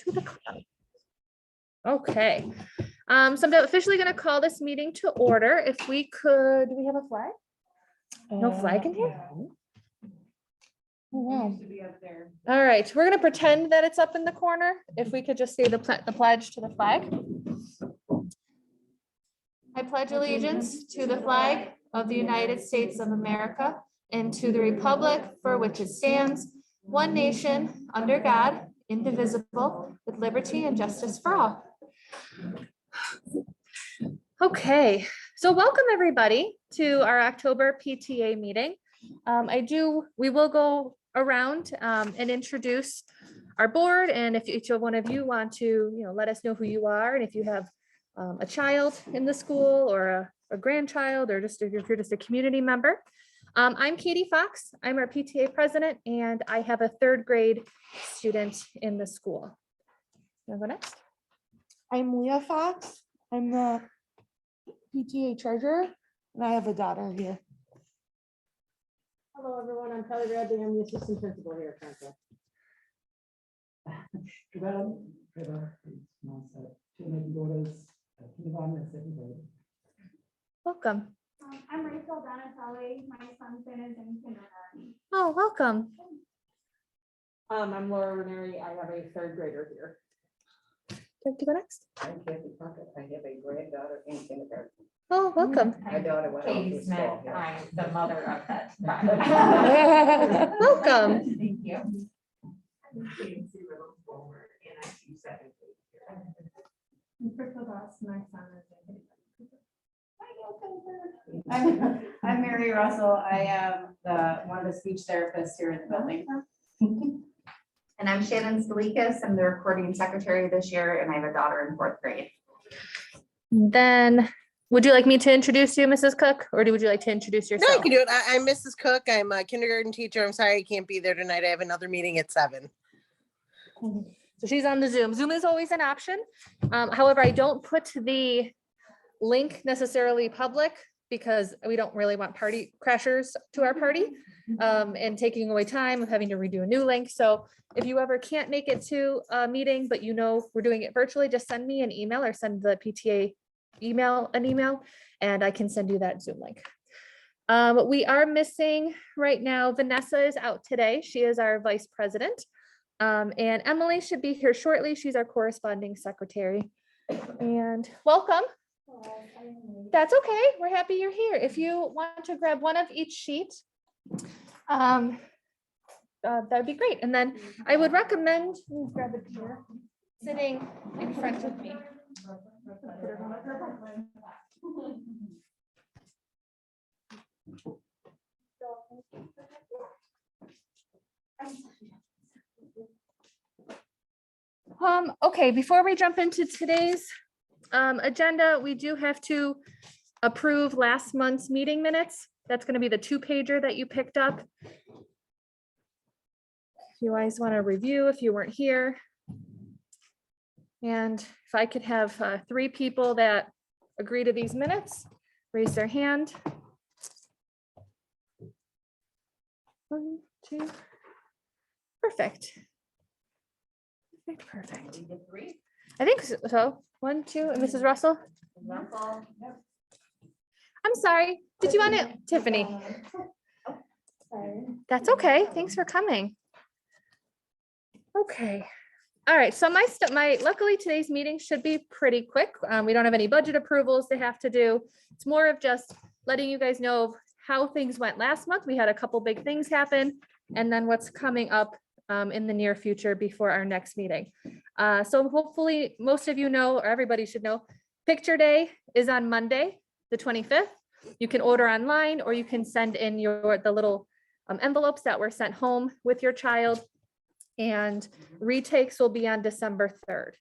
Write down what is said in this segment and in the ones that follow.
to the cloud. Okay, so I'm officially going to call this meeting to order. If we could, do we have a flag? No flag in here? Oh, wow. All right, we're going to pretend that it's up in the corner. If we could just say the pledge to the flag. I pledge allegiance to the flag of the United States of America and to the republic for which it stands, one nation, under God, indivisible, with liberty and justice for all. Okay, so welcome everybody to our October PTA meeting. We will go around and introduce our board, and if each one of you want to, let us know who you are, and if you have a child in the school or a grandchild, or just if you're just a community member. I'm Katie Fox. I'm our PTA president, and I have a 3rd grade student in the school. You want to go next? I'm Leah Fox. I'm the PTA treasurer, and I have a daughter here. Hello, everyone. I'm Kelly Bradley. I'm the assistant principal here at Concord. Welcome. I'm Rachel Donatelli. My son Finn is in kindergarten. Oh, welcome. I'm Laura Ranieri. I have a 3rd grader here. Like to go next? I'm Kathy Puckett. I have a granddaughter in kindergarten. Oh, welcome. My daughter went off Katie to Smith, school. I'm the mother of that. Welcome. Thank you. And Crystal Doss, my son is in I'm Mary Russell. I am one of the speech therapists here in the building. And I'm Shannon Stalikas. I'm the recording secretary this year, and I have a daughter in 4th grade. Then, would you like me to introduce you, Mrs. Cook, or would you like to introduce No, yourself? you can do it. I'm Mrs. Cook. I'm a kindergarten teacher. I'm sorry I can't be there tonight. I have another meeting at 7. So she's on the Zoom. Zoom is always an option. However, I don't put the link necessarily public because we don't really want party crashers to our party and taking away time of having to redo a new link. So if you ever can't make it to a meeting, but we're doing it virtually, just send me an email or send the PTA an email, and I can send you that Zoom link. We are missing right now. Vanessa is out today. She is our vice president. And Emily should be here shortly. She's our corresponding secretary. And welcome. That's okay. We're happy you're here. If you want to grab one of each sheet, that would be great. And then I would recommend grab a chair sitting in front of me. Okay, before we jump into today's agenda, we do have to approve last month's meeting minutes. That's going to be the 2-pager that you picked up. If you guys want to review if you weren't here. And if I could have 3 people that agree to these minutes, raise their hand. 1, 2. Perfect. Perfect. I think so. 1, 2, and Mrs. Russell. I'm sorry. Did you want it, Tiffany? That's okay. Thanks for coming. Okay. All right. So luckily today's meeting should be pretty quick. We don't have any budget approvals to have to do. It's more of just letting you guys know how things went last month. We had a couple big things happen, and then what's coming up in the near future before our next meeting. So hopefully most of you know, or everybody should know, Picture Day is on Monday, the 25th. You can order online, or you can send in the little envelopes that were sent home with your child, and retakes will be on December 3rd.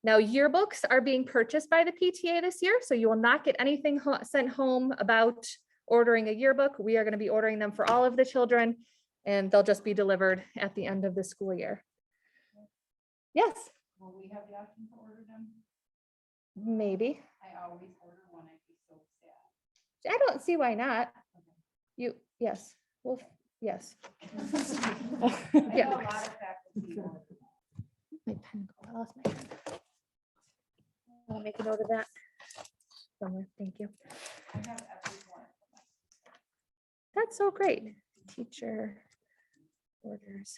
Now, yearbooks are being purchased by the PTA this year, so you will not get anything sent home about ordering a yearbook. We are going to be ordering them for all of the children, and they'll just be delivered at the end of the school year. Yes? Will we have the option to order them? Maybe. I always order one. I'd be so sad. I don't see why not. Yes. Well, yes. I know a lot of faculty order. My pen, I lost my pen. I'll make a note of that somewhere. Thank you. That's so great. Teacher orders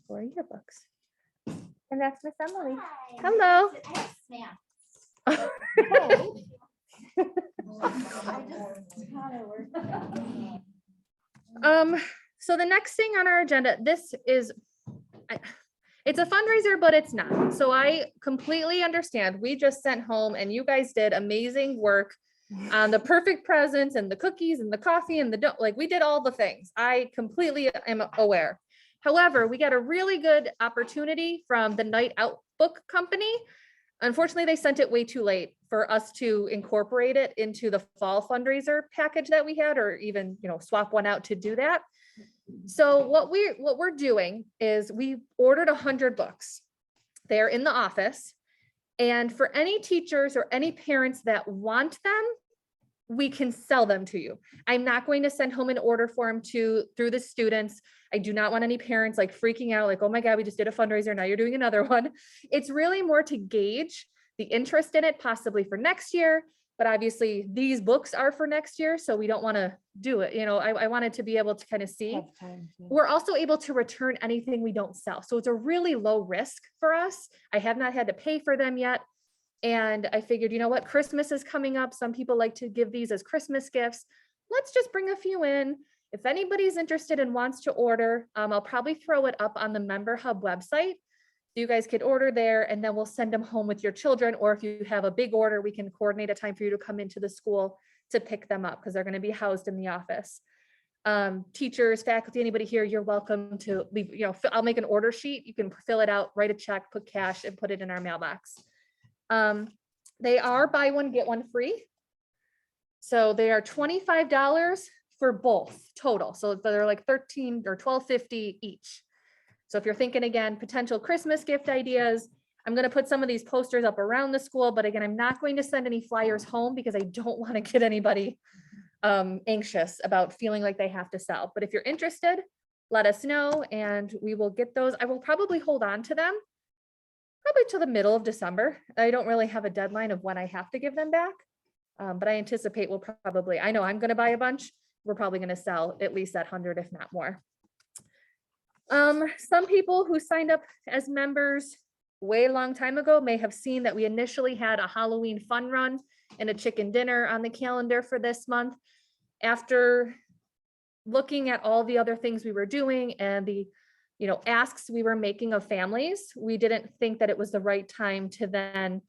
for yearbooks. And that's Miss Emily. Hello. So the next thing on our agenda, it's a fundraiser, but it's not. So I completely understand. We just sent home and you guys did amazing work on the perfect presents and the cookies and the coffee and like we did all the things. I completely am aware. However, we got a really good opportunity from the Night Out Book Company. Unfortunately, they sent it way too late for us to incorporate it into the fall fundraiser package that we had, or even, swap one out to do that. So what we're doing is we ordered 100 books. They're in the office. And for any teachers or any parents that want them, we can sell them to you. I'm not going to send home an order form through the students. I do not want any parents like freaking out, like, oh my God, we just did a fundraiser, now you're doing another one. It's really more to gauge the interest in it, possibly for next year. But obviously these books are for next year, so we don't want to do it. I wanted to be able to kind of see. We're also able to return anything we don't sell. So it's a really low risk for us. I have not had to pay for them yet. And I figured, you know what, Christmas is coming up. Some people like to give these as Christmas gifts. Let's just bring a few in. If anybody's interested and wants to order, I'll probably throw it up on the Member Hub website. You guys could order there and then we'll send them home with your children. Or if you have a big order, we can coordinate a time for you to come into the school to pick them up because they're going to be housed in the office. Teachers, faculty, anybody here, you're welcome to leave, I'll make an order sheet. You can fill it out, write a check, put cash and put it in our mailbox. They are buy one, get one free. So they are $25 for both total. So they're like $13 or $12.50 each. So if you're thinking again, potential Christmas gift ideas, I'm going to put some of these posters up around the school, but again, I'm not going to send any flyers home because I don't want to get anybody anxious about feeling like they have to sell. But if you're interested, let us know and we will get those. I will probably hold on to them probably till the middle of December. I don't really have a deadline of when I have to give them back, but I anticipate I know I'm going to buy a bunch. We're probably going to sell at least that 100, if not more. Some people who signed up as members way long time ago may have seen that we initially had a Halloween fun run and a chicken dinner on the calendar for this month. After looking at all the other things we were doing and the asks we were making of families, we didn't think that it was the right time to then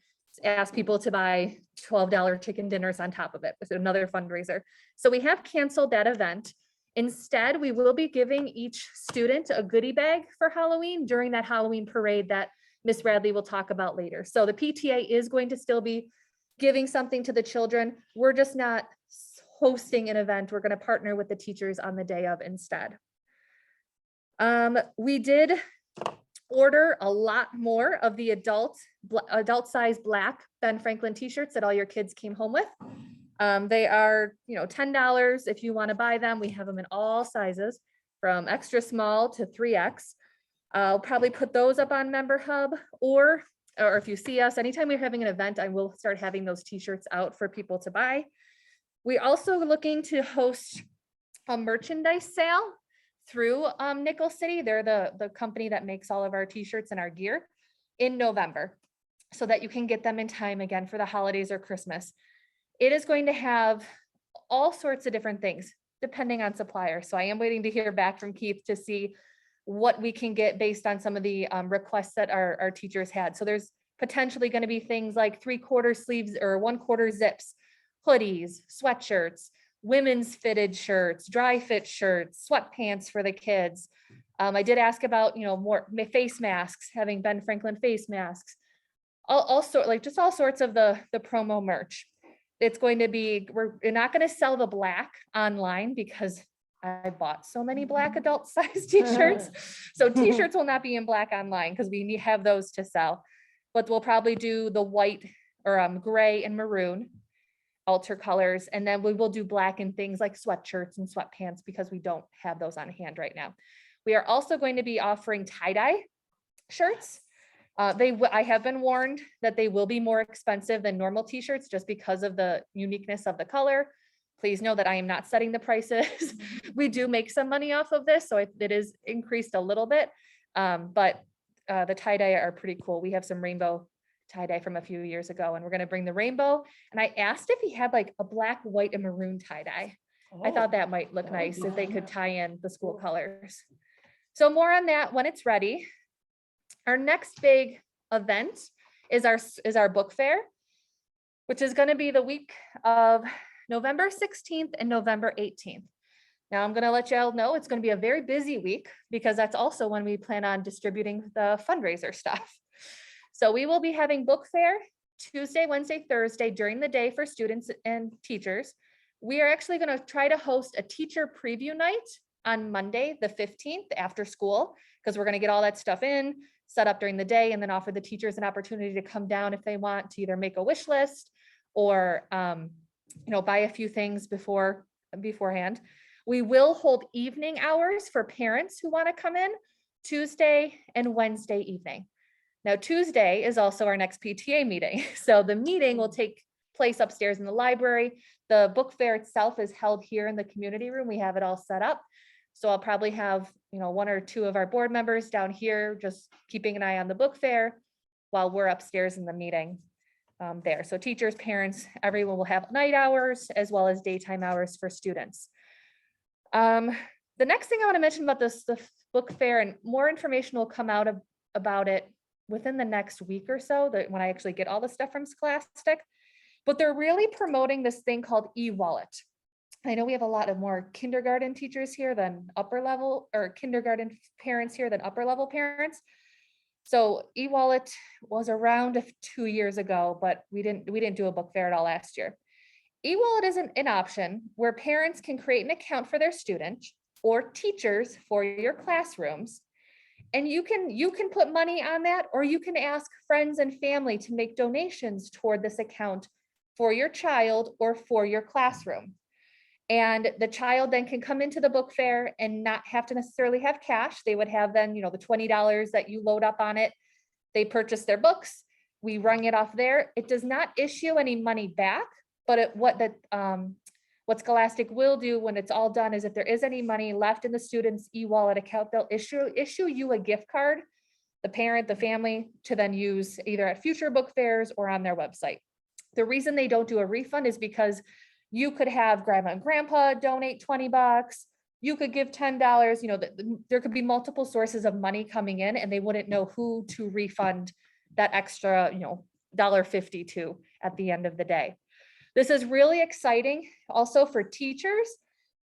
ask people to buy $12 chicken dinners on top of it with another fundraiser. So we have canceled that event. Instead, we will be giving each student a goodie bag for Halloween during that Halloween parade that Miss Radley will talk about later. So the PTA is going to still be giving something to the children. We're just not hosting an event. We're going to partner with the teachers on the day of instead. We did order a lot more of the adult size black Ben Franklin t-shirts that all your kids came home with. They are, $10 if you want to buy them. We have them in all sizes from extra small to 3X. I'll probably put those up on Member Hub or if you see us, anytime we're having an event, I will start having those t-shirts out for people to buy. We're also looking to host a merchandise sale through Nickel City. They're the company that makes all of our t-shirts and our gear in November so that you can get them in time again for the holidays or Christmas. It is going to have all sorts of different things depending on supplier. So I am waiting to hear back from Keith to see what we can get based on some of the requests that our teachers had. So there's potentially going to be things like 3/4 sleeves or 1/4 zips, hoodies, sweatshirts, women's fitted shirts, dry fit shirts, sweatpants for the kids. I did ask about, more face masks, having Ben Franklin face masks, all sorts of the promo merch. It's going to be, we're not going to sell the black online because I bought so many black adult size t-shirts. So t-shirts will not be in black online because we have those to sell, but we'll probably do the white or gray and maroon alter colors. And then we will do black and things like sweatshirts and sweatpants because we don't have those on hand right now. We are also going to be offering tie-dye shirts. I have been warned that they will be more expensive than normal t-shirts just because of the uniqueness of the color. Please know that I am not setting the prices. We do make some money off of this, so it is increased a little bit. But the tie-dye are pretty cool. We have some rainbow tie-dye from a few years ago, and we're gonna bring the rainbow. And I asked if he had like a black, white, and maroon tie-dye. I thought that might look nice if they could tie in the school colors. So more on that when it's ready. Our next big event is our book fair, which is going to be the week of November 16th and November 18th. Now I'm going to let you all know it's going to be a very busy week because that's also when we plan on distributing the fundraiser stuff. So we will be having book fair Tuesday, Wednesday, Thursday during the day for students and teachers. We are actually going to try to host a teacher preview night on Monday, the 15th after school, because we're going to get all that stuff in, set up during the day, and then offer the teachers an opportunity to come down if they want to either make a wish list or buy a few things beforehand. We will hold evening hours for parents who want to come in Tuesday and Wednesday evening. Now, Tuesday is also our next PTA meeting. So the meeting will take place upstairs in the library. The book fair itself is held here in the community room. We have it all set up. So I'll probably have, one or two of our board members down here, just keeping an eye on the book fair while we're upstairs in the meeting there. So teachers, parents, everyone will have night hours as well as daytime hours for students. The next thing I want to mention about the book fair, and more information will come out about it within the next week or so, that when I actually get all the stuff from Scholastic, but they're really promoting this thing called e-wallet. I know we have a lot of more kindergarten teachers here than upper level, or kindergarten parents here than upper level parents. So e-wallet was around 2 years ago, but we didn't do a book fair at all last year. E-wallet is an option where parents can create an account for their student or teachers for your classrooms. And you can put money on that, or you can ask friends and family to make donations toward this account for your child or for your classroom. And the child then can come into the book fair and not have to necessarily have cash. They would have then, the $20 that you load up on it. They purchase their books. We rung it off there. It does not issue any money back, but what Scholastic will do when it's all done is if there is any money left in the student's e-wallet account, they'll issue you a gift card, the parent, the family, to then use either at future book fairs or on their website. The reason they don't do a refund is because you could have grandma and grandpa donate $20. You could give $10. There could be multiple sources of money coming in, and they wouldn't know who to refund that extra, $1.50 to at the end of the day. This is really exciting also for teachers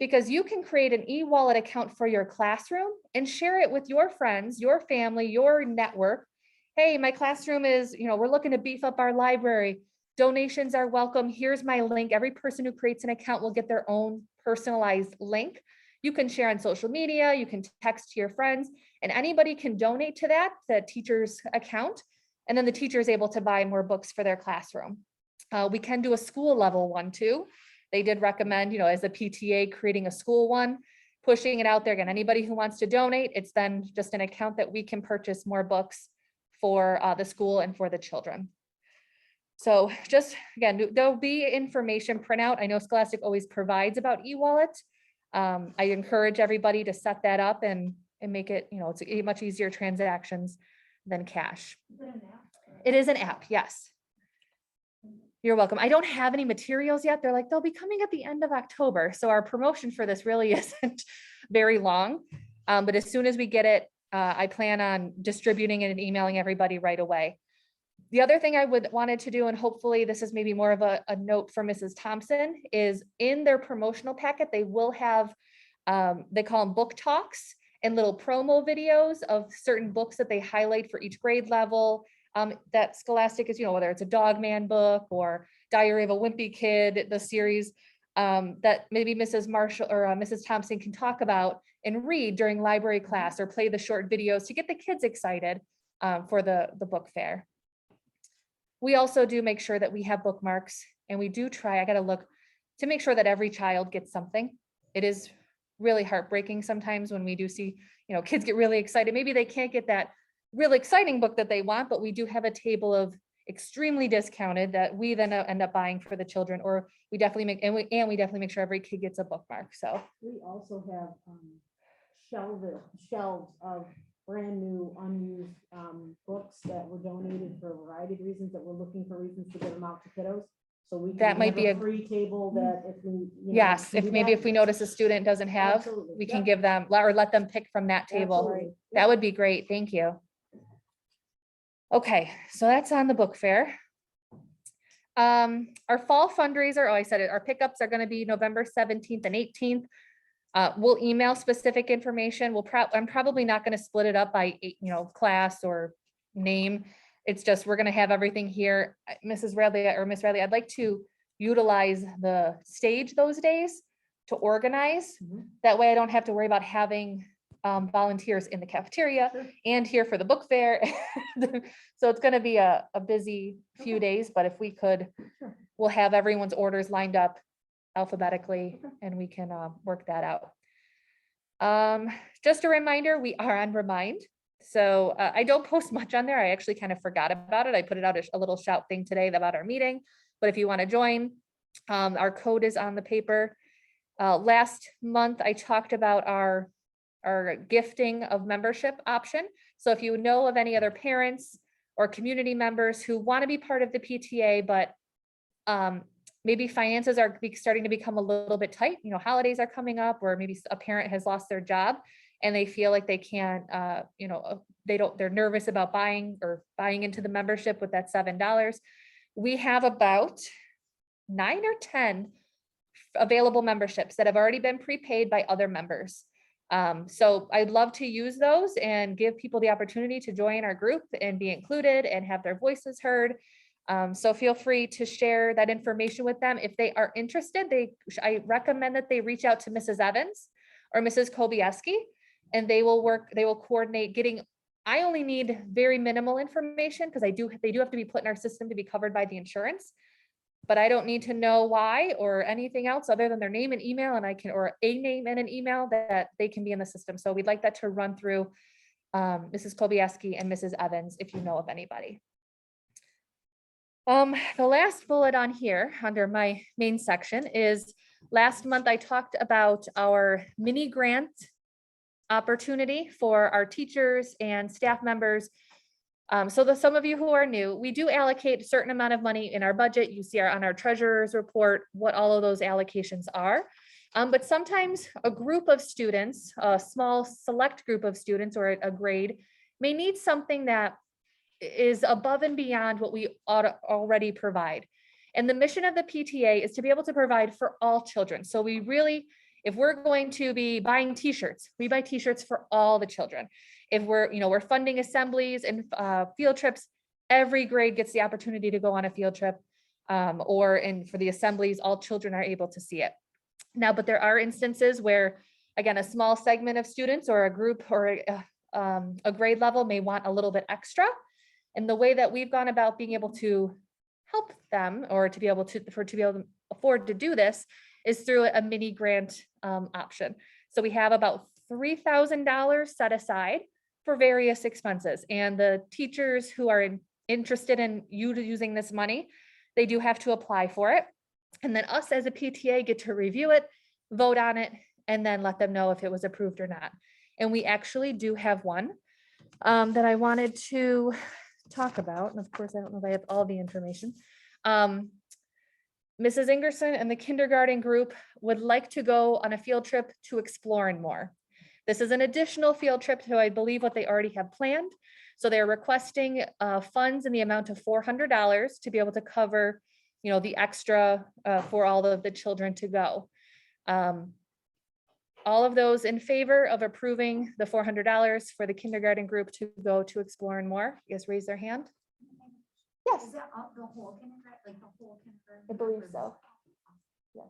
because you can create an e-wallet account for your classroom and share it with your friends, your family, your network. Hey, my classroom is, we're looking to beef up our library. Donations are welcome. Here's my link. Every person who creates an account will get their own personalized link. You can share on social media, you can text to your friends, and anybody can donate to the teacher's account. And then the teacher is able to buy more books for their classroom. We can do a school level one too. They did recommend, as a PTA, creating a school one, pushing it out there. Again, anybody who wants to donate, it's then just an account that we can purchase more books for the school and for the children. So just, again, there'll be information printout. I know Scholastic always provides about e-wallet. I encourage everybody to set that up and make it, it's a much easier transactions than cash. It is an app, yes. You're welcome. I don't have any materials yet. They're like, they'll be coming at the end of October. So our promotion for this really isn't very long. But as soon as we get it, I plan on distributing it and emailing everybody right away. The other thing I wanted to do, and hopefully this is maybe more of a note for Mrs. Thompson, is in their promotional packet, they will have, they call them book talks and little promo videos of certain books that they highlight for each grade level. That Scholastic is, whether it's a Dog Man book or Diary of a Wimpy Kid, the series that maybe Mrs. Marshall or Mrs. Thompson can talk about and read during library class, or play the short videos to get the kids excited for the book fair. We also do make sure that we have bookmarks, and we do try, I got to look to make sure that every child gets something. It is really heartbreaking sometimes when we do see, kids get really excited. Maybe they can't get that real exciting book that they want, but we do have a table of extremely discounted that we then end up buying for the children, or we definitely make, and we definitely make sure every kid gets a bookmark. So We also have shelves of brand new unused books that were donated for a variety of reasons, that we're looking for reasons to get them out to kiddos. So we That can might have be a a- free table that if we. yes, can if do maybe that. if we notice a student doesn't have, Absolutely. we can Yep. give them, or let them pick from that table. Absolutely. That would be great. Thank you. Okay, so that's on the book fair. Our fall fundraiser, oh, I said it, our pickups are gonna be November 17th and 18th. We'll email specific information. I'm probably not gonna split it up by, class or name. It's just, we're gonna have everything here. Mrs. Radley or Miss Radley, I'd like to utilize the stage those days to organize. Mhm. That way I don't have to worry about having volunteers in the cafeteria Sure. and here for the book fair. So it's gonna be a busy few days, but if we could, Sure. we'll have everyone's orders lined up alphabetically and we can work that out. Just a reminder, we are on Remind. So I don't post much on there. I actually kind of forgot about it. I put it out a little shout thing today about our meeting, but if you want to join, our code is on the paper. Last month, I talked about our gifting of membership option. So if you know of any other parents or community members who want to be part of the PTA, but maybe finances are starting to become a little bit tight, holidays are coming up, or maybe a parent has lost their job and they feel like they can't, they're nervous about buying into the membership with that $7. We have about 9 or 10 available memberships that have already been prepaid by other members. So I'd love to use those and give people the opportunity to join our group and be included and have their voices heard. So feel free to share that information with them. If they are interested, I recommend that they reach out to Mrs. Evans or Mrs. Kobieski, and they will coordinate getting, I only need very minimal information because they do have to be put in our system to be covered by the insurance. But I don't need to know why or anything else other than their name and email, and or a name and an email that they can be in the system. So we'd like that to run through Mrs. Kobieski and Mrs. Evans, if you know of anybody. The last bullet on here under my main section is last month I talked about our mini grant opportunity for our teachers and staff members. So some of you who are new, we do allocate a certain amount of money in our budget. You see on our treasurer's report what all of those allocations are. But sometimes a group of students, a small select group of students or a grade may need something that is above and beyond what we ought to already provide. And the mission of the PTA is to be able to provide for all children. So we really, if we're going to be buying t-shirts, we buy t-shirts for all the children. If we're funding assemblies and field trips, every grade gets the opportunity to go on a field trip, for the assemblies, all children are able to see it. Now, but there are instances where, again, a small segment of students or a group or a grade level may want a little bit extra. And the way that we've gone about being able to help them or to be able to afford to do this is through a mini grant option. So we have about $3,000 set aside for various expenses, and the teachers who are interested in using this money, they do have to apply for it. And then us as a PTA get to review it, vote on it, and then let them know if it was approved or not. And we actually do have one that I wanted to talk about. And of course, I don't know if I have all the information. Mrs. Ingerson and the kindergarten group would like to go on a field trip to Exploring More. This is an additional field trip to, I believe, what they already have planned. So they're requesting funds in the amount of $400 to be able to cover, the extra for all of the children to go. All of those in favor of approving the $400 for the kindergarten group to go to Exploring More, yes, raise their hand. Yes, Is that the whole kindergarten, like the whole kindergarten? I believe so. Yes.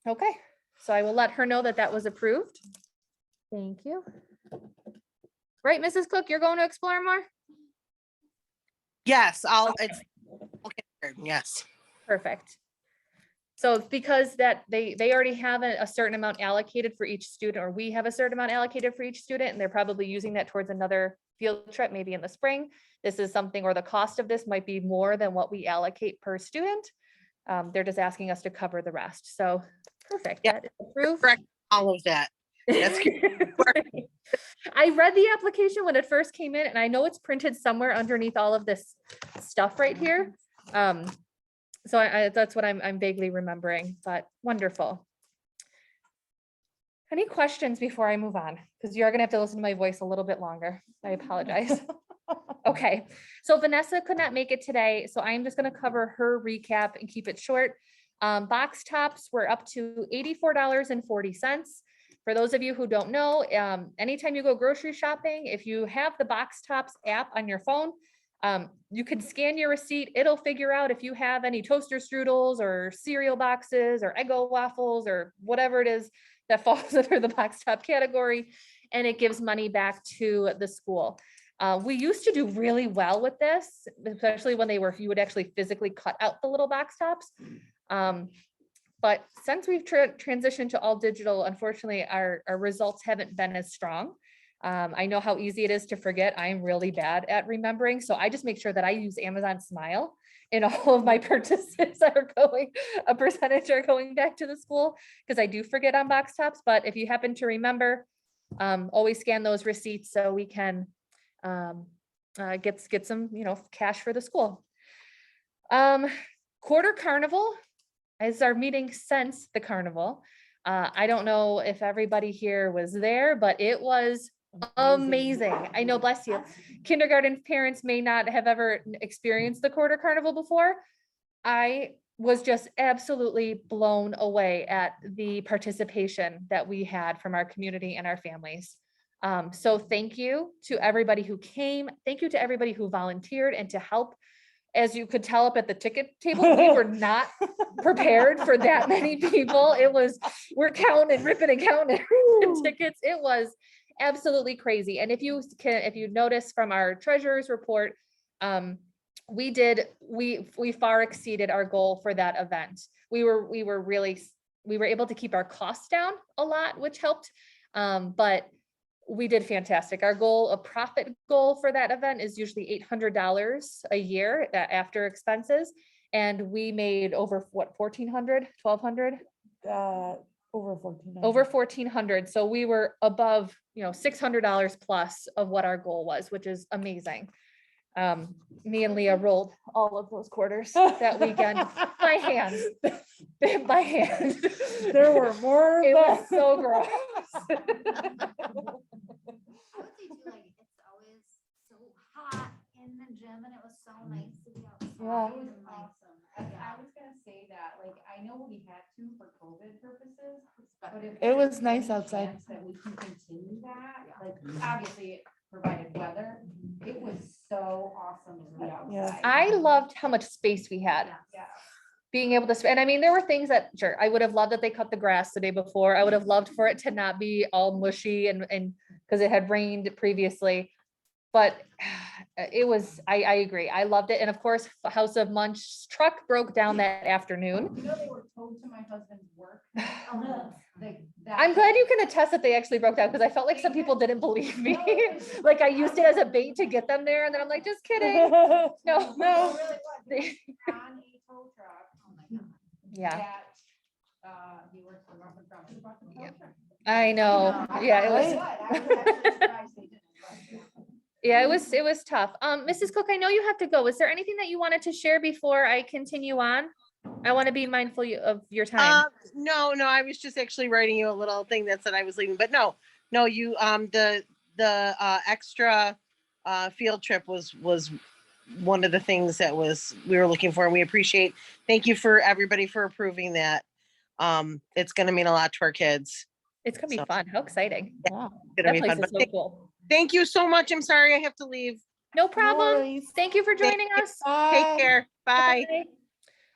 Okay, so I will let her know that that was approved. Thank you. Right, Mrs. Cook, you're going to Explore More? Yes, yes. Perfect. So because that they already have a certain amount allocated for each student, or we have a certain amount allocated for each student, and they're probably using that towards another field trip, maybe in the spring. This is something, or the cost of this might be more than what we allocate per student. They're just asking us to cover the rest. So perfect. Yeah. That is approved. Correct all of that. That's I read the application when it first came in, and I know it's printed somewhere underneath all of this stuff right here. So that's what I'm vaguely remembering, but wonderful. Any questions before I move on? Because you're gonna have to listen to my voice a little bit longer. I apologize. Okay, so Vanessa could not make it today, so I'm just gonna cover her recap and keep it short. Box tops were up to $84.40. For those of you who don't know, anytime you go grocery shopping, if you have the Box Tops app on your phone, you can scan your receipt. It'll figure out if you have any toaster strudels or cereal boxes or Eggo waffles or whatever it is that falls under the Box Top category, and it gives money back to the school. We used to do really well with this, especially when you would actually physically cut out the little box tops. But since we've transitioned to all digital, unfortunately, our results haven't been as strong. I know how easy it is to forget. I'm really bad at remembering. So I just make sure that I use Amazon Smile in all of my purchases that are a percentage are going back to the school, because I do forget on box tops. But if you happen to remember, always scan those receipts so we can get some, cash for the school. Quarter carnival is our meeting since the carnival. I don't know if everybody here was there, but it was amazing. I know, bless you. Kindergarten parents may not have ever experienced the quarter carnival before. I was just absolutely blown away at the participation that we had from our community and our families. So thank you to everybody who came. Thank you to everybody who volunteered and to help. As you could tell up at the ticket table, we were not prepared for that many people. We're counting, ripping and counting tickets. It was absolutely crazy. And if you notice from our treasurer's report, we far exceeded our goal for that event. We were able to keep our costs down a lot, which helped. But we did fantastic. Our profit goal for that event is usually $800 a year after expenses. And we made over what, 1,400, 1,200? Over 1,400. Over 1,400. So we were above, $600 plus of what our goal was, which is amazing. Me and Leah rolled all of those quarters that weekend by hand. By hand. There were more. It was so gross. I would say too, like, it's always so hot in the gym and it was so nice to be outside. Yeah. It was and, like, awesome. I was gonna say that, like, I know we had to for COVID purposes, but if. It was there's nice any outside. chance that we can continue that, like, obviously provided weather, it was so awesome to be outside. Yeah. I loved how much space we had. Yeah. Being able to, and I mean, there were things that, sure, I would have loved that they cut the grass the day before. I would have loved for it to not be all mushy and because it had rained previously. But it was, I agree. I loved it. And of course, House of Munch's truck broke down that afternoon. You know, they were towed to my husband's work. I'm glad you can attest that they actually broke down, because I felt like some people didn't believe me. Like I used it as a bait to get them there, and then I'm like, just kidding. No. No. They- On a tow truck. Oh my God. Yeah, That, he works for Rough and Crumb. He bought the tow truck. I know. Yeah, it was. I was actually surprised they didn't, but, Yeah, it was tough. Mrs. Cook, I know you have to go. Was there anything that you wanted to share before I continue on? I want to be mindful of your time. No, I was just actually writing you a little thing that said I was leaving, but no, you, the extra field trip was one of the things that we were looking for, and we appreciate. Thank you for everybody for approving that. It's going to mean a lot to our kids. It's gonna be so- fun. How exciting. Yeah. It's gonna That be place fun. is But so cool. thank you so much. I'm sorry I have to leave. No problem. worries. Thank you for Thank joining you. us. Take care. Bye. Bye.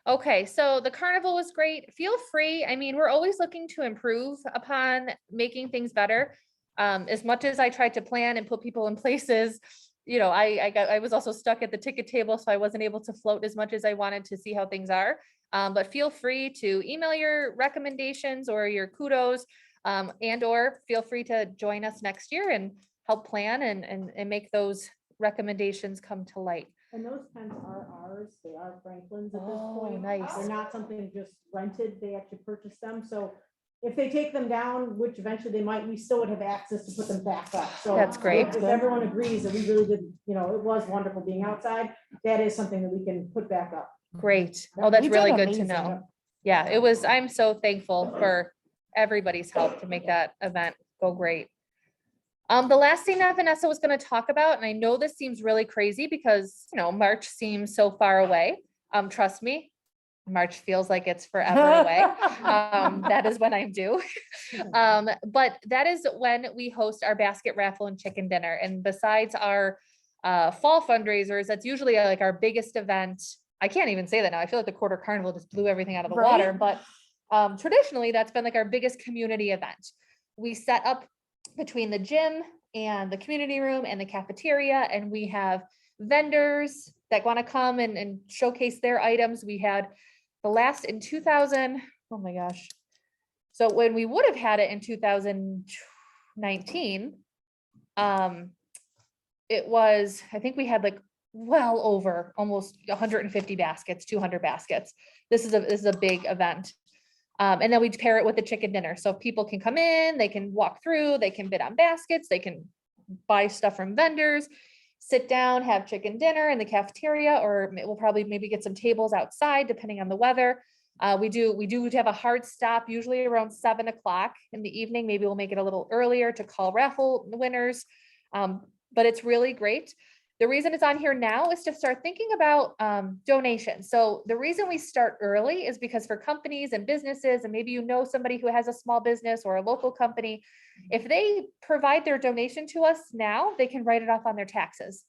Okay, so the carnival was great. Feel free. I mean, we're always looking to improve upon making things better. As much as I tried to plan and put people in places, I was also stuck at the ticket table, so I wasn't able to float as much as I wanted to see how things are. But feel free to email your recommendations or your kudos, and or feel free to join us next year and help plan and make those recommendations come to light. And those tents are ours, they are Franklin's at this Oh, point. nice. They're not something just rented, they actually purchased them, so if they take them down, which eventually they might, we still would have access to put them back up, so. That's great. If everyone agrees that we really did, you know, it was wonderful being outside, that is something that we can put back up. Great. Oh, that's You did really good to amazing. know. Yeah, it was, I'm so thankful for everybody's help to make that event go great. The last thing that Vanessa was going to talk about, and I know this seems really crazy because, you know, March seems so far away. Trust me, March feels like it's forever away. That is when I'm due. But that is when we host our basket raffle and chicken dinner. And besides our fall fundraisers, that's usually like our biggest event. I can't even say that now. I feel like the quarter carnival just blew everything out of the water, but traditionally that's been like our biggest community event. We set up between the gym and the community room and the cafeteria, and we have vendors that want to come and showcase their items. We had the last in 2000, oh my gosh. So when we would have had it in 2019, it was, I think we had like well over almost 150 baskets, 200 baskets. This is a big event. And then we pair it with the chicken dinner. So people can come in, they can walk through, they can bid on baskets, they can buy stuff from vendors, sit down, have chicken dinner in the cafeteria, or we'll probably maybe get some tables outside depending on the weather. We do have a hard stop usually around 7 o'clock in the evening. Maybe we'll make it a little earlier to call raffle winners. But it's really great. The reason it's on here now is to start thinking about donations. So the reason we start early is because for companies and businesses, and maybe you know somebody who has a small business or a local company, if they provide their donation to us now, they can write it off on their taxes,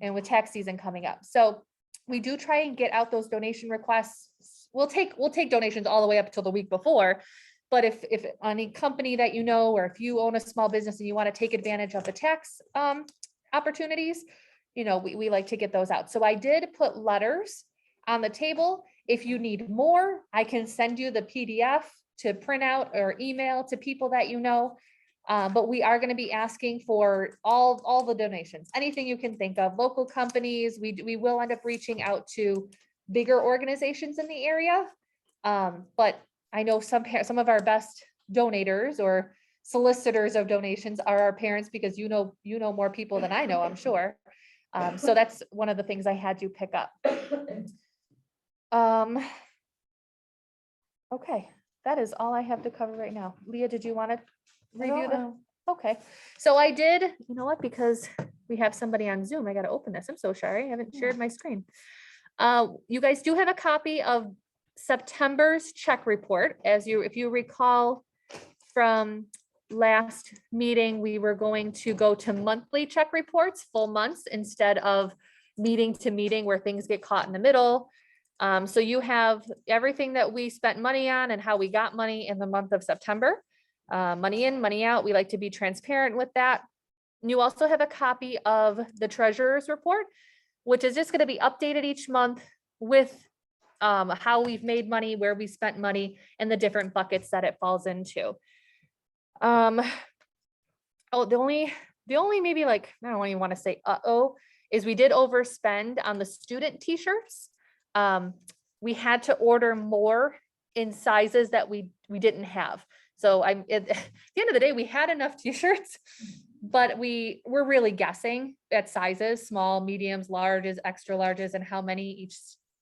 and with tax season coming up. So we do try and get out those donation requests. We'll take donations all the way up till the week before. But if any company that you know, or if you own a small business and you want to take advantage of the tax opportunities, you know, we like to get those out. So I did put letters on the table. If you need more, I can send you the PDF to print out or email to people that you know. But we are going to be asking for all the donations, anything you can think of, local companies. We will end up reaching out to bigger organizations in the area. But I know some of our best donators or solicitors of donations are our parents, because you know more people than I know, I'm sure. So that's one of the things I had to pick up. Okay, that is all I have to cover right now. Leah, did you want to review the? Okay, so I did, you know what, because we have somebody on Zoom, I got to open this. I'm so sorry, I haven't shared my screen. You guys do have a copy of September's check report. If you recall from last meeting, we were going to go to monthly check reports, full months, instead of meeting to meeting where things get caught in the middle. So you have everything that we spent money on and how we got money in the month of September. Money in, money out. We like to be transparent with that. You also have a copy of the treasurer's report, which is just going to be updated each month with how we've made money, where we spent money, and the different buckets that it falls into. The only maybe, like, I don't even want to say is we did overspend on the student t-shirts. We had to order more in sizes that we didn't have. So at the end of the day, we had enough t-shirts, but we're really guessing at sizes, small, mediums, larges, extra larges, and how many each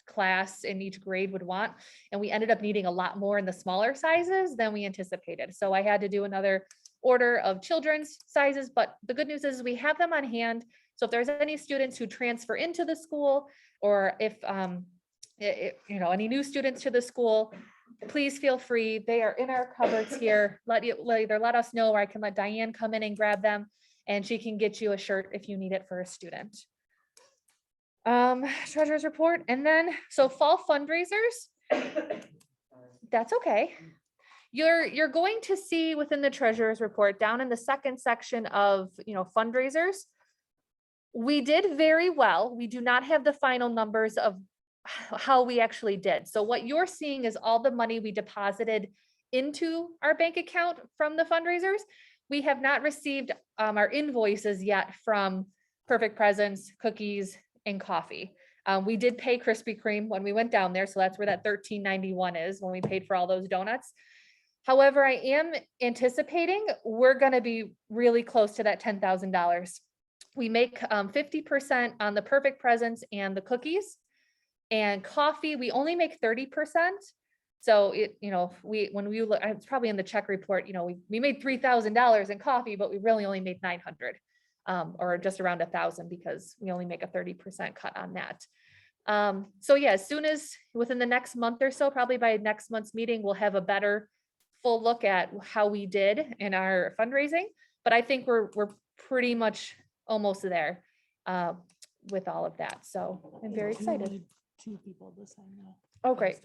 class in each grade would want. And we ended up needing a lot more in the smaller sizes than we anticipated. So I had to do another order of children's sizes, but the good news is we have them on hand. So if there's any students who transfer into the school, or if any new students to the school, please feel free. They are in our cupboards here. Either let us know, or I can let Diane come in and grab them, and she can get you a shirt if you need it for a student. Treasurer's report. And then, so fall fundraisers, that's okay. You're going to see within the treasurer's report, down in the second section of, fundraisers, we did very well. We do not have the final numbers of how we actually did. So what you're seeing is all the money we deposited into our bank account from the fundraisers. we have not received our invoices yet from Perfect Presents, cookies, and coffee. We did pay Krispy Kreme when we went down there, so that's where that $13.91 is when we paid for all those donuts. However, I am anticipating we're gonna be really close to that $10,000. We make 50% on the Perfect Presents and the cookies. And coffee, we only make 30%. So it, when we look, it's probably in the check report, we made $3,000 in coffee, but we really only made 900, or just around 1,000 because we only make a 30% cut on that. So yeah, as soon as within the next month or so, probably by next month's meeting, we'll have a better full look at how we did in our fundraising. But I think we're pretty much almost there with all of that. So I'm very excited. 2 people to sign that. Oh, great.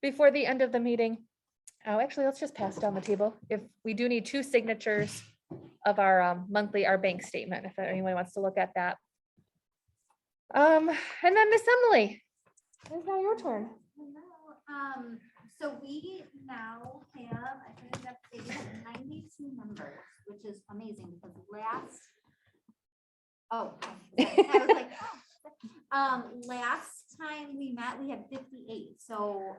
Before the end of the meeting, actually, let's just pass it down the table. If we do need 2 signatures of our our bank statement, if anyone wants to look at that. And then Miss Emily, it's now your turn. So we now have, I think that's 92 members, which is amazing because last time we met, we had 58. So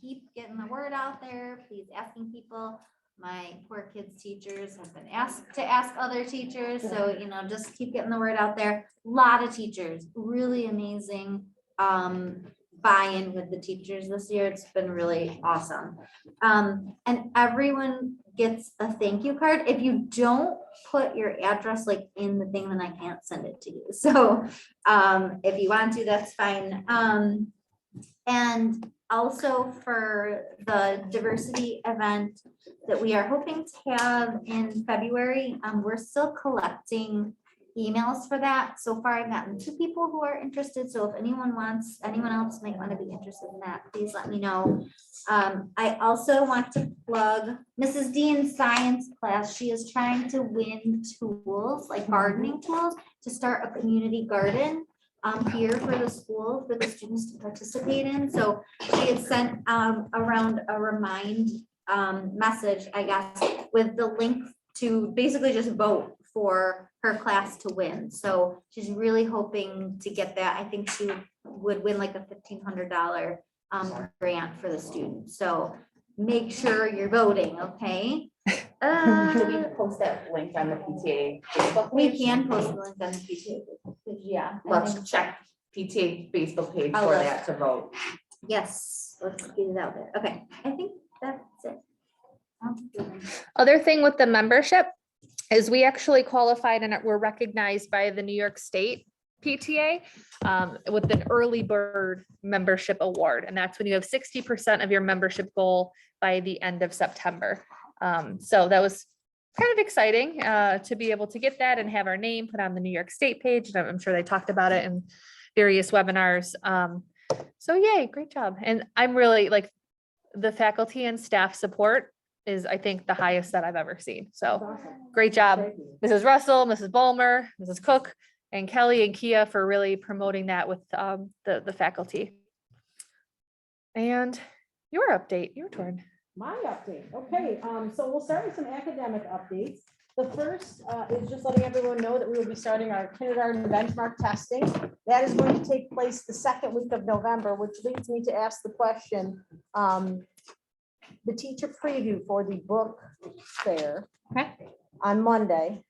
keep getting the word out there, please asking people. My poor kids' teachers have been asked to ask other teachers. So, just keep getting the word out there. A lot of teachers, really amazing buy-in with the teachers this year. It's been really awesome. And everyone gets a thank you card. If you don't put your address in the thing, then I can't send it to you. So if you want to, that's fine. And also for the diversity event that we are hoping to have in February, we're still collecting emails for that. So far, I've gotten 2 people who are interested. So if anyone else might want to be interested in that, please let me know. I also want to plug Mrs. Dean's science class. She is trying to win tools, like gardening tools, to start a community garden here for the school for the students to participate in. So she had sent around a message, I guess, with the link to basically just vote for her class to win. So she's really hoping to get that. I think she would win like a $1,500 grant for the students. So make sure you're voting, okay? Do we post that link on the PTA Facebook We page? can post the link on the PTA. Yeah. I Let's think- check PTA Facebook page I'll for look. that to vote. Yes, let's get it out there. Okay, I think that's it. Other thing with the membership is we actually qualified and were recognized by the New York State PTA with an early bird membership award. And that's when you have 60% of your membership goal by the end of September. So that was kind of exciting to be able to get that and have our name put on the New York State page. And I'm sure they talked about it in various webinars. So yay, great job. And I'm really the faculty and staff support is, I think, the highest that I've ever seen. So great job, Mrs. Russell, Mrs. Bulmer, Mrs. Cook, and Kelly and Kia for really promoting that with the faculty. And your update, your turn. My update, okay, so we'll start with some academic updates. The first is just letting everyone know that we will be starting our kindergarten benchmark testing. That is going to take place the 2nd week of November, which leads me to ask the question, the teacher preview for the book fair on Monday.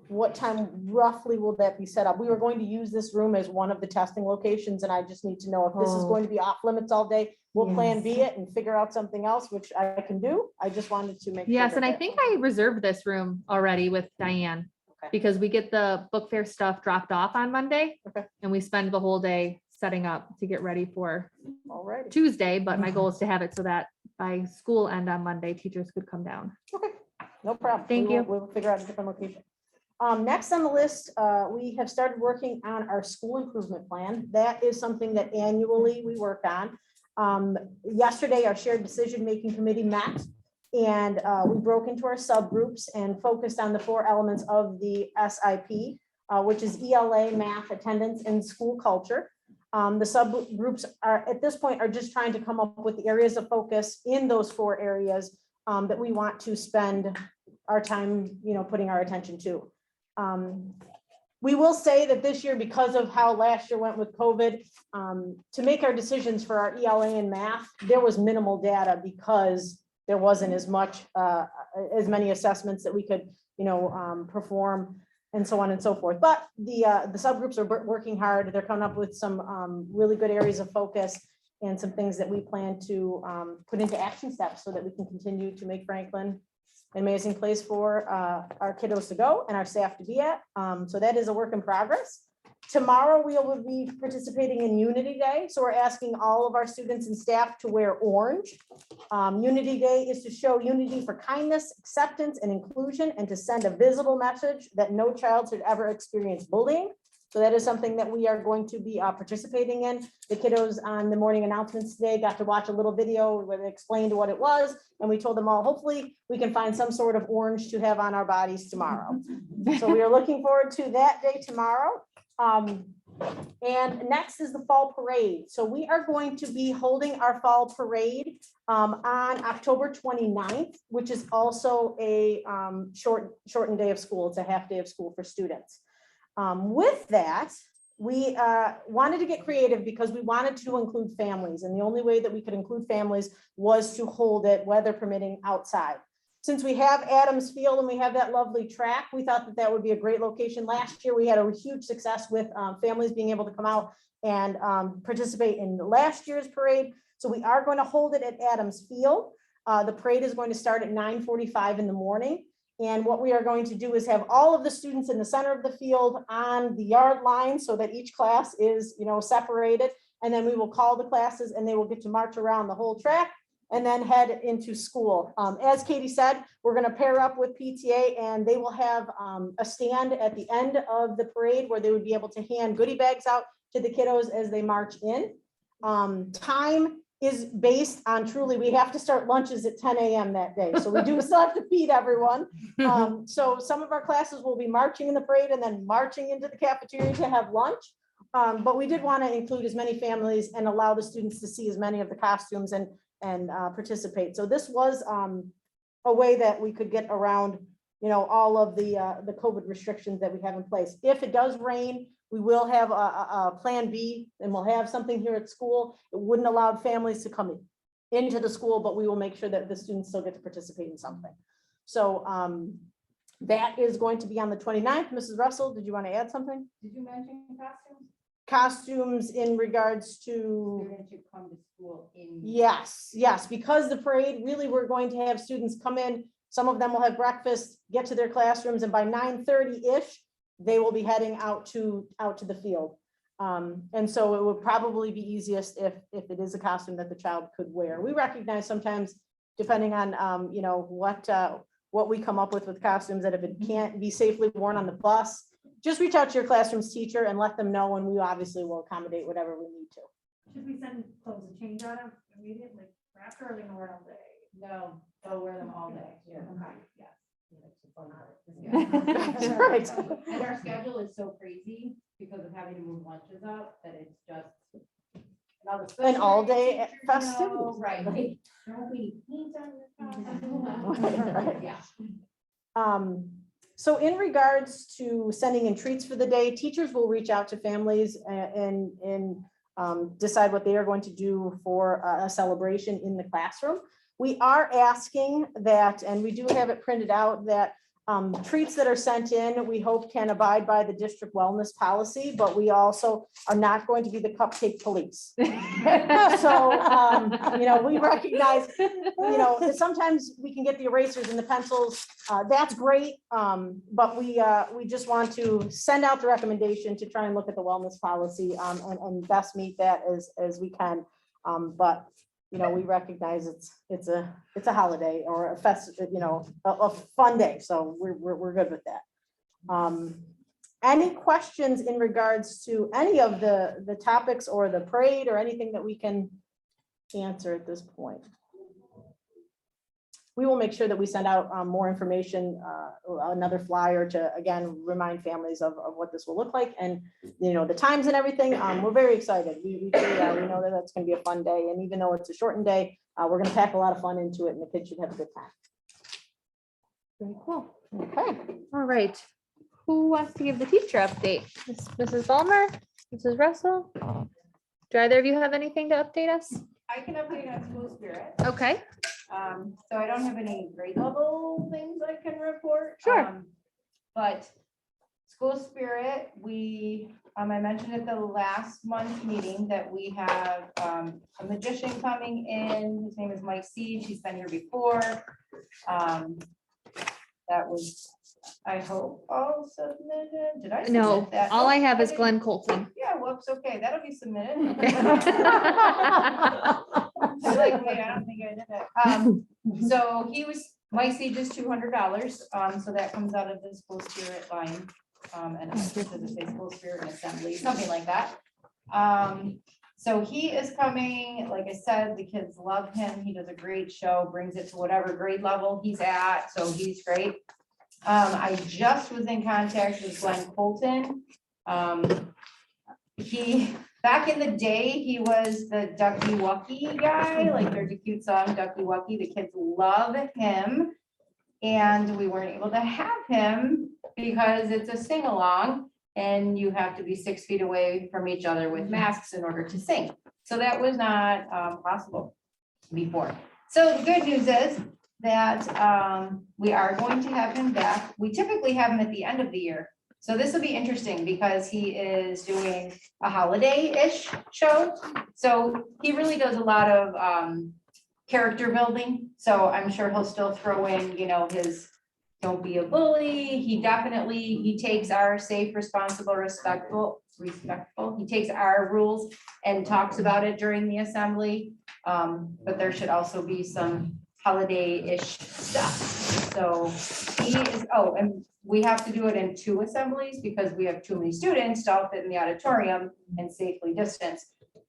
What time roughly will that be set up? We were going to use this room as one of the testing locations, and I just need to know if this is going to be off limits all day. We'll plan B it and figure out something else, which I can do. I just wanted to make. Yes, sure and I that- think I reserved this room already with Diane because we get the book fair stuff dropped off on Monday. Okay. And we spend the whole day setting up to get ready for Alrighty. Tuesday, but my goal is to have it so that by school end on Monday, teachers could come down. No problem. Thank We will- you. We'll figure out a different location. Next on the list, we have started working on our school improvement plan. That is something that annually we work on. Yesterday, our shared decision-making committee met, and we broke into our subgroups and focused on the 4 elements of the SIP, which is ELA, math, attendance, and school culture. The subgroups are, at this point, are just trying to come up with the areas of focus in those 4 areas that we want to spend our time, putting our attention to. We will say that this year, because of how last year went with COVID, to make our decisions for our ELA and math, there was minimal data because there wasn't as many assessments that we could, perform and so on and so forth. But the subgroups are working hard. They're coming up with some really good areas of focus and some things that we plan to put into action steps so that we can continue to make Franklin an amazing place for our kiddos to go and our staff to be at. So that is a work in progress. Tomorrow we will be participating in Unity Day. So we're asking all of our students and staff to wear orange. Unity Day is to show unity for kindness, acceptance, and inclusion, and to send a visible message that no child should ever experience bullying. So that is something that we are going to be participating in. The kiddos on the morning announcements today got to watch a little video where they explained what it was. And we told them all, hopefully we can find some sort of orange to have on our bodies tomorrow. So we are looking forward to that day tomorrow. And next is the fall parade. So we are going to be holding our fall parade on October 29th, which is also a shortened day of school. It's a half day of school for students. With that, we wanted to get creative because we wanted to include families. And the only way that we could include families was to hold it, weather permitting, outside. Since we have Adams Field and we have that lovely track, we thought that that would be a great location. Last year, we had a huge success with families being able to come out and participate in last year's parade. So we are going to hold it at Adams Field. The parade is going to start at 9:45 in the morning. And what we are going to do is have all of the students in the center of the field on the yard line so that each class is, separated. And then we will call the classes and they will get to march around the whole track and then head into school. As Katie said, we're going to pair up with PTA and they will have a stand at the end of the parade where they would be able to hand goodie bags out to the kiddos as they march in. Time is based on truly, we have to start lunches at 10 a.m. that day. So we do still have to feed everyone. So some of our classes will be marching in the parade and then marching into the cafeteria to have lunch. But we did want to include as many families and allow the students to see as many of the costumes and participate. So this was a way that we could get around, all of the COVID restrictions that we have in place. If it does rain, we will have a plan B and we'll have something here at school. It wouldn't allow families to come into the school, but we will make sure that the students still get to participate in something. So that is going to be on the 29th. Mrs. Russell, did you want to add something? Did you mention costumes? Costumes in regards to, Students who come to school in. yes, because the parade, really, we're going to have students come in. Some of them will have breakfast, get to their classrooms, and by 9:30-ish, they will be heading out to the field. And so it would probably be easiest if it is a costume that the child could wear. We recognize sometimes, depending on, what we come up with costumes, that if it can't be safely worn on the bus, just reach out to your classroom's teacher and let them know, and we obviously will accommodate whatever we need to. Should we send clothes to change out of immediately after, or are they gonna wear it all day? No, they'll wear them all day. Yeah. Okay. Yes. That's right. And our schedule is so crazy because of having to move lunches up that it's just. An all-day festivity. Right. Like, don't we paint on your Right. Yeah. So in regards to sending in treats for the day, teachers will reach out to families and decide what they are going to do for a celebration in the classroom. We are asking that, and we do have it printed out, that treats that are sent in, we hope can abide by the district wellness policy, but we also are not going to be the cupcake police. So, we recognize, that sometimes we can get the erasers and the pencils. That's great. But we just want to send out the recommendation to try and look at the wellness policy and best meet that as we can. But we recognize it's a holiday or a a fun day. So we're good with that. Any questions in regards to any of the topics or the parade or anything that we can answer at this point? We will make sure that we send out more information, another flyer to, again, remind families of what this will look like and, the times and everything. We're very excited. We know that that's going to be a fun day. And even though it's a shortened day, we're going to pack a lot of fun into it and the kids should have a good time. Very cool. Okay, all right. Who wants to give the teacher update? Mrs. Ballmer, Mrs. Russell? Do either of you have anything to update us? I can update on school spirit. Okay, So I don't have any grade level things I can report. Sure. But school spirit, I mentioned at the last month meeting that we have a magician coming in. His name is Mike Seed. He's been here before. That was, I hope, all submitted. Did I no, submit that? all I have is didn't. Glenn Colton. Yeah, whoops, okay, that'll be submitted. I Okay. like, wait, I don't think I did that. So Mike Siege is $200. So that comes out of the school spirit line. And does it say school spirit and assembly, something like that. So he is coming, like I said, the kids love him. He does a great show, brings it to whatever grade level he's at, so he's great. I just was in contact with Glenn Colton. Back in the day, he was the Ducky Wucky guy, like there's a cute song, Ducky Wucky. The kids love him. And we weren't able to have him because it's a sing-along and you have to be 6 feet away from each other with masks in order to sing. So that was not possible before. So the good news is that we are going to have him back. We typically have him at the end of the year. So this will be interesting because he is doing a holiday-ish show. So he really does a lot of character building. So I'm sure he'll still throw in, his don't be a bully. He takes our safe, responsible, respectful. He takes our rules and talks about it during the assembly. But there should also be some holiday-ish stuff. So and we have to do it in 2 assemblies because we have too many students to all fit in the auditorium and safely distance.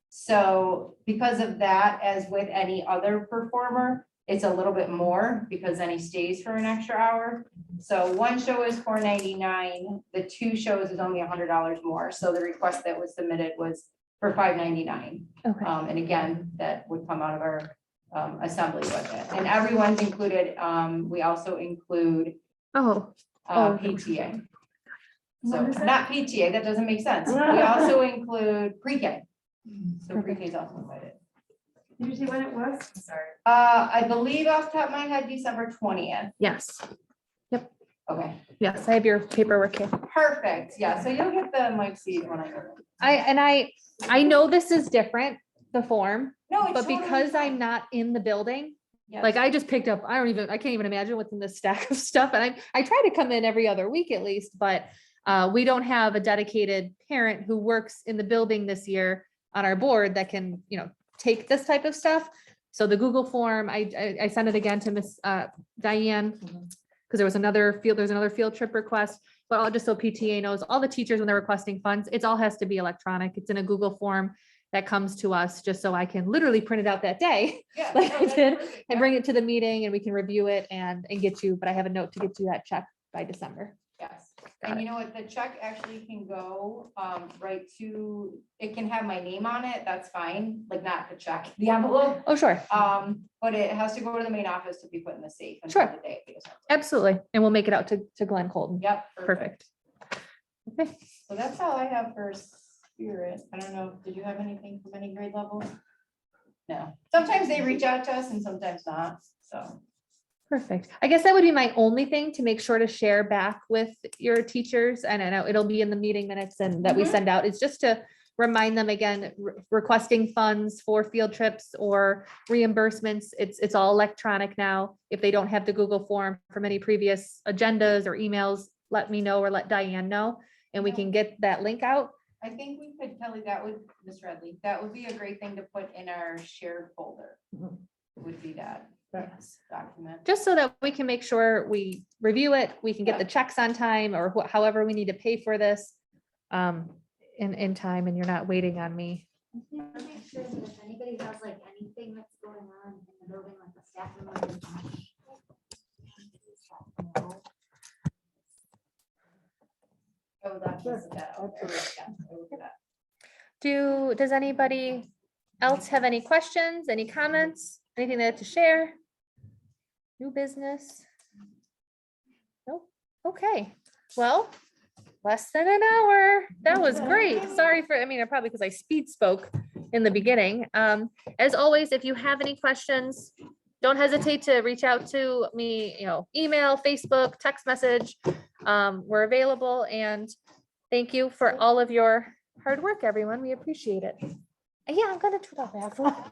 So because of that, as with any other performer, it's a little bit more because then he stays for an extra hour. So 1 show is $4.99. The 2 shows is only $100 more. So the request that was submitted was for $5.99. Okay. And again, that would come out of our assembly budget. And everyone's included. We also include PTA. So not PTA, that doesn't make sense. We also include pre-K. So pre-K is also invited. Did you see when it was? Sorry. I believe off the top of my head, December 20th. Yes. Yep. Okay, Yes, I have your paperwork here. perfect. Yeah, so you'll get the Mike Seed when I. I know this is different, the form, No, it's but totally because fine. I'm not in the building, Yes. like I just picked up, I can't even imagine what's in this stack of stuff. And I try to come in every other week at least, but we don't have a dedicated parent who works in the building this year on our board that can, take this type of stuff. So the Google form, I sent it again to Miss Diane, because there's another field trip request, but I'll just so PTA knows, all the teachers when they're requesting funds, it all has to be electronic. It's in a Google form that comes to us just so I can literally print it out that day, Yeah, like no, I that's did, perfect. and bring it to the meeting and we can review it and get you, but I have a note to get you that check by December. Yes, Got and it. you know what, the check actually can go right to, it can have my name on it, that's fine, like not the check, the envelope. Oh, sure. But it has to go to the main office to be put in the safe until Sure. the day of the assembly. Absolutely. And we'll make it out to Glenn Colton. Yep. Perfect. Okay. So that's all I have for spirit. I don't know, did you have anything from any grade level? No, sometimes they reach out to us and sometimes not, so. Perfect. I guess that would be my only thing to make sure to share back with your teachers. And I know it'll be in the meeting minutes and that we Mhm. send out, is just to remind them again, requesting funds for field trips or reimbursements. It's all electronic now. If they don't have the Google form from any previous agendas or emails, let me know or let Diane know, and we can get that link out. I think we could, Kelly, that would, Ms. Redley, that would be a great thing to put in our shared folder. Would be that Yes. document. Just so that we can make sure we review it, we can get the checks on time or however we need to pay for this in time, and you're not waiting on me. Make sure that if anybody has like anything that's going on in the building, like the staff member. Oh, that's that. Okay. Does anybody else have any questions, any comments, anything they have to share? New business? Okay, well, less than an hour. That was great. Sorry for, I mean, probably because I speed spoke in the beginning. As always, if you have any questions, don't hesitate to reach out to me, email, Facebook, text message. We're available, and thank you for all of your hard work, everyone. We appreciate it. Yeah, I'm gonna turn off.